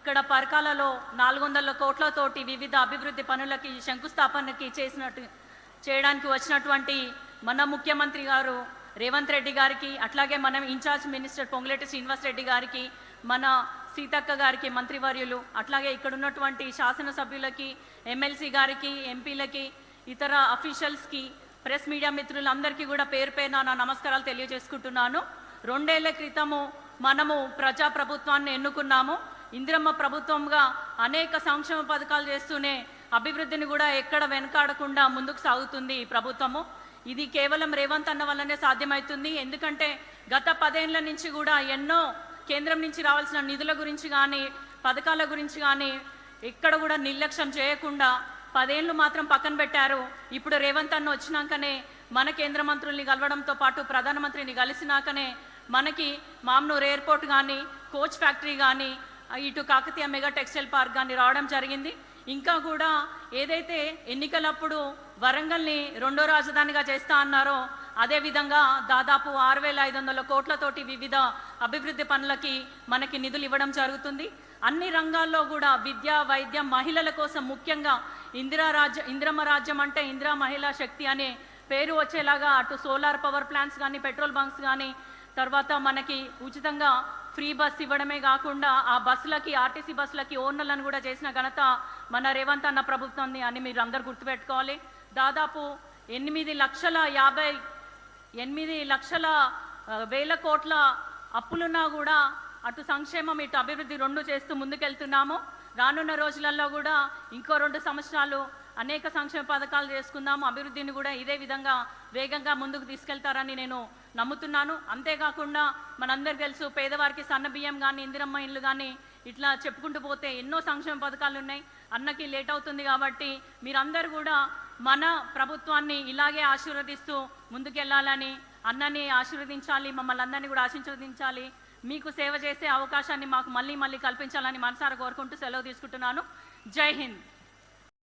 ఇక్కడ పరకాలలో 400 కోట్లతోటి వివిధ అభివృద్ధి పనులకి శంకుస్థాపనకి చేయడానికి వచ్చినటువంటి మన ముఖ్యమంత్రి గారు రేవంత్ రెడ్డి గారికి, అట్లాగే మనం ఇన్ఛార్జ్ మినిస్టర్ పొంగులేటి శ్రీనివాస్ రెడ్డి గారికి, మన సీతక్క గారికి మంత్రివర్యులు, అట్లాగే ఇక్కడ ఉన్నటువంటి శాసనసభ్యులకి, ఎమ్మెల్సీ గారికి, ఎంపీలకి, ఇతర అఫీషియల్స్కి, ప్రెస్ మీడియా మిత్రులందరికీ కూడా పేరు పేరున నా నమస్కారాలు తెలియజేసుకుంటున్నాను. 2 ఏళ్ల క్రితము మనము ప్రజాప్రభుత్వాన్ని ఎన్నుకున్నాము. ఇందిరమ్మ ప్రభుత్వంగా అనేక సంక్షేమ పథకాలు చేస్తూనే అభివృద్ధిని కూడా ఎక్కడ వెనకాడకుండా ముందుకు సాగుతుంది ఈ ప్రభుత్వము. ఇది కేవలం రేవంత్ అన్న వల్లనే సాధ్యమవుతుంది. ఎందుకంటే గత 10 ఏళ్ల నుంచి కూడా ఎన్నో కేంద్రం నుంచి రావాల్సిన నిధుల గురించి కానీ, పథకాల గురించి కానీ ఎక్కడ కూడా నిర్లక్ష్యం చేయకుండా 10 ఏళ్ళు మాత్రం పక్కన పెట్టారు. ఇప్పుడు రేవంత్ అన్న వచ్చినాకనే మన కేంద్ర మంత్రుల్ని కలవడంతో పాటు ప్రధానమంత్రిని కలిసినాకనే మనకి మామ్నూర్ ఎయిర్పోర్ట్ కానీ, కోచ్ ఫ్యాక్టరీ కానీ, ఇటు కాకతీయ మెగా టెక్స్టైల్ పార్క్ కానీ రావడం జరిగింది. ఇంకా కూడా ఏదైతే ఎన్నికలప్పుడు వరంగల్ని 2వ రాజధానిగా చేస్తా అన్నారో అదేవిధంగా దాదాపు 6500 కోట్లతోటి వివిధ అభివృద్ధి పనులకి మనకి నిధులు ఇవ్వడం జరుగుతుంది. అన్ని రంగాల్లో కూడా విద్య, వైద్యం, మహిళల కోసం ముఖ్యంగా ఇందిరమ్మ రాజ్యం అంటే ఇందిరా మహిళా శక్తి అనే పేరు వచ్చేలాగా అటు సోలార్ పవర్ ప్లాంట్స్ కానీ, పెట్రోల్ బంక్స్ కానీ, తర్వాత మనకి ఉచితంగా ఫ్రీ బస్ ఇవ్వడమే కాకుండా ఆ బస్సులకి, ఆర్టీసీ బస్సులకి ఓనర్లను కూడా చేసిన ఘనత మన రేవంత్ అన్న ప్రభుత్వాన్ని అని మీరు అందరు గుర్తుపెట్టుకోవాలి. దాదాపు 8,00,000 కోట్ల అప్పులున్నా కూడా అటు సంక్షేమం ఇటు అభివృద్ధి 2 చేస్తూ ముందుకెళ్తున్నాము. రానున్న రోజులలో కూడా ఇంకో 2 సంవత్సరాలు అనేక సంక్షేమ పథకాలు చేసుకుందాము. అభివృద్ధిని కూడా ఇదే విధంగా వేగంగా ముందుకు తీసుకెళ్తారని నేను నమ్ముతున్నాను. అంతేకాకుండా మనందరికీ తెలుసు పేదవారికి సన్న బియ్యం కానీ, ఇందిరమ్మ ఇళ్ళు కానీ, ఇట్లా చెప్పుకుంటూ పోతే ఎన్నో సంక్షేమ పథకాలు ఉన్నాయి. అన్నకి లేట్ అవుతుంది కాబట్టి మీరందరూ కూడా మన ప్రభుత్వాన్ని ఇలాగే ఆశీర్వదిస్తూ ముందుకెళ్లాలని, అన్నని ఆశీర్వదించాలి, మమ్మల్ని అందరినీ కూడా ఆశీర్వదించాలి, మీకు సేవ చేసే అవకాశాన్ని మాకు మళ్ళీ కల్పించాలని మనసారా కోరుకుంటూ సెలవు తీసుకుంటున్నాను. జై హింద్.